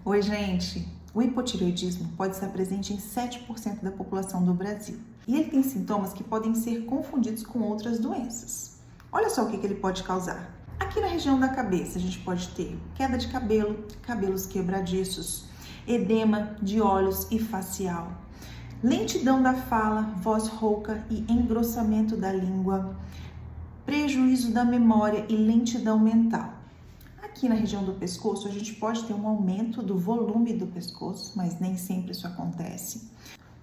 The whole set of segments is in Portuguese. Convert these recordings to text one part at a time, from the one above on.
Oi, gente! O hipotireoidismo pode estar presente em 7% da população do Brasil. E ele tem sintomas que podem ser confundidos com outras doenças. Olha só o que ele pode causar. Aqui na região da cabeça, a gente pode ter queda de cabelo, cabelos quebradiços, edema de olhos e facial, lentidão da fala, voz rouca e engrossamento da língua, prejuízo da memória e lentidão mental. Aqui na região do pescoço, a gente pode ter um aumento do volume do pescoço, mas nem sempre isso acontece.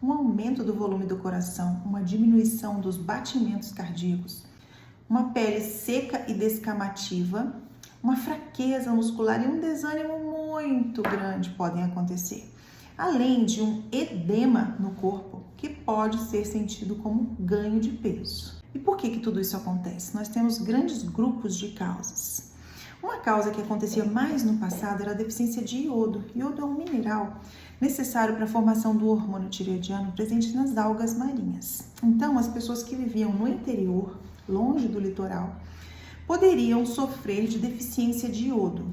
Um aumento do volume do coração, uma diminuição dos batimentos cardíacos, uma pele seca e descamativa, uma fraqueza muscular e um desânimo muito grande podem acontecer. Além de um edema no corpo, que pode ser sentido como ganho de peso. E por que tudo isso acontece? Nós temos grandes grupos de causas. Uma causa que acontecia mais no passado era a deficiência de iodo. Iodo é um mineral necessário para a formação do hormônio tireoidiano presente nas algas marinhas. Então, as pessoas que viviam no interior, longe do litoral, poderiam sofrer de deficiência de iodo.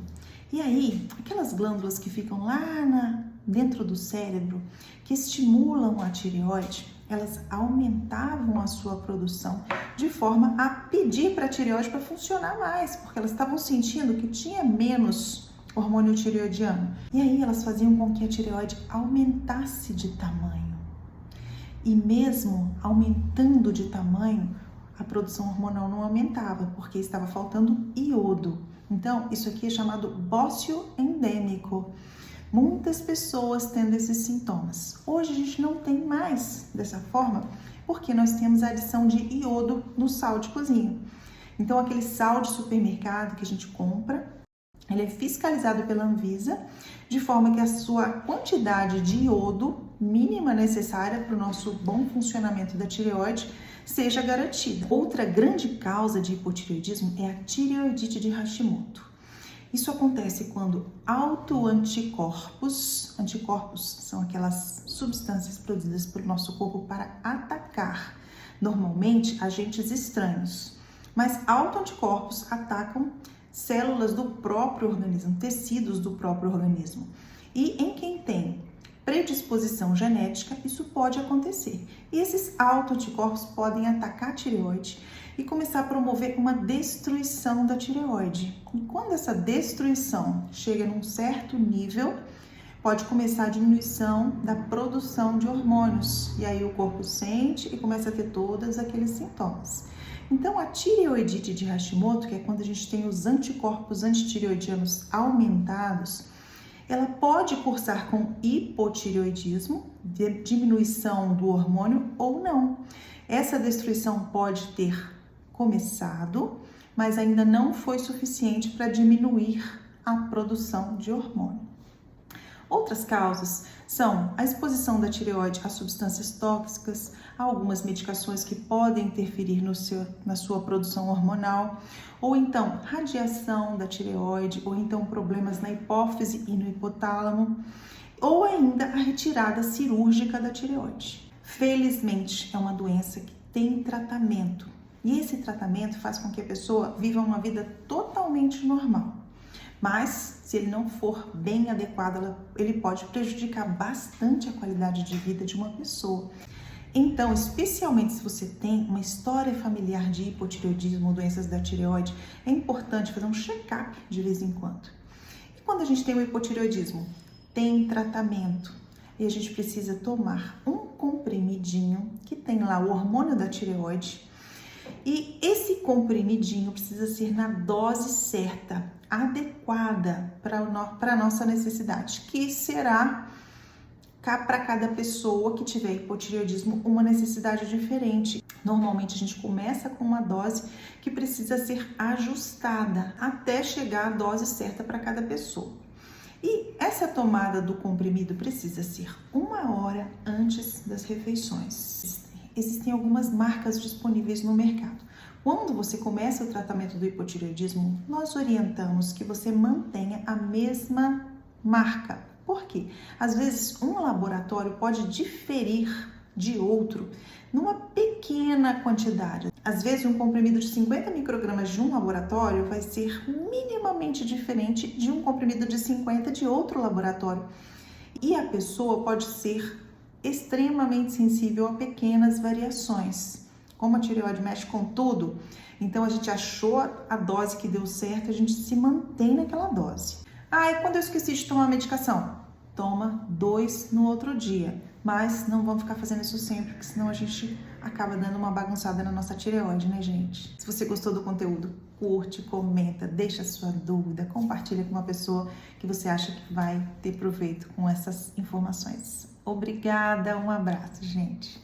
E aí, aquelas glândulas que ficam lá dentro do cérebro, que estimulam a tireoide, elas aumentavam a sua produção de forma a pedir para a tireoide para funcionar mais, porque elas estavam sentindo que tinha menos hormônio tireoidiano. E aí elas faziam com que a tireoide aumentasse de tamanho. E mesmo aumentando de tamanho, a produção hormonal não aumentava, porque estava faltando iodo. Então, isso aqui é chamado bócio endêmico. Muitas pessoas tendo esses sintomas. Hoje a gente não tem mais dessa forma, porque nós temos a adição de iodo no sal de cozinha. Então, aquele sal de supermercado que a gente compra, ele é fiscalizado pela Anvisa, de forma que a sua quantidade de iodo mínima necessária para o nosso bom funcionamento da tireoide seja garantida. Outra grande causa de hipotireoidismo é a tireoidite de Hashimoto. Isso acontece quando autoanticorpos, anticorpos são aquelas substâncias produzidas pelo nosso corpo para atacar, normalmente, agentes estranhos. Mas autoanticorpos atacam células do próprio organismo, tecidos do próprio organismo. E em quem tem predisposição genética, isso pode acontecer. E esses autoanticorpos podem atacar a tireoide e começar a promover uma destruição da tireoide. E quando essa destruição chega num certo nível, pode começar a diminuição da produção de hormônios. E aí o corpo sente e começa a ter todos aqueles sintomas. Então, a tireoidite de Hashimoto, que é quando a gente tem os anticorpos antitireoidianos aumentados, ela pode cursar com hipotireoidismo, diminuição do hormônio ou não. Essa destruição pode ter começado, mas ainda não foi suficiente para diminuir a produção de hormônio. Outras causas são a exposição da tireoide a substâncias tóxicas, a algumas medicações que podem interferir na sua produção hormonal, ou então radiação da tireoide, ou então problemas na hipófise e no hipotálamo, ou ainda a retirada cirúrgica da tireoide. Felizmente, é uma doença que tem tratamento, e esse tratamento faz com que a pessoa viva uma vida totalmente normal. Mas, se ele não for bem adequado, ele pode prejudicar bastante a qualidade de vida de uma pessoa. Então, especialmente se você tem uma história familiar de hipotireoidismo ou doenças da tireoide, é importante fazer um check-up de vez em quando. E quando a gente tem o hipotireoidismo? Tem tratamento. E a gente precisa tomar um comprimidinho que tem lá o hormônio da tireoide. E esse comprimidinho precisa ser na dose certa, adequada para a nossa necessidade, que será para cada pessoa que tiver hipotireoidismo uma necessidade diferente. Normalmente a gente começa com uma dose que precisa ser ajustada até chegar à dose certa para cada pessoa. E essa tomada do comprimido precisa ser 1 hora antes das refeições. Existem algumas marcas disponíveis no mercado. Quando você começa o tratamento do hipotireoidismo, nós orientamos que você mantenha a mesma marca. Por quê? Às vezes, um laboratório pode diferir de outro numa pequena quantidade. Às vezes, um comprimido de 50 microgramas de um laboratório vai ser minimamente diferente de um comprimido de 50 de outro laboratório. E a pessoa pode ser extremamente sensível a pequenas variações. Como a tireoide mexe com tudo, então a gente achou a dose que deu certo, a gente se mantém naquela dose. E quando eu esqueci de tomar a medicação? Toma 2 no outro dia. Mas não vamos ficar fazendo isso sempre, porque senão a gente acaba dando uma bagunçada na nossa tireoide, né, gente? Se você gostou do conteúdo, curte, comenta, deixa sua dúvida, compartilha com uma pessoa que você acha que vai ter proveito com essas informações. Obrigada, um abraço, gente.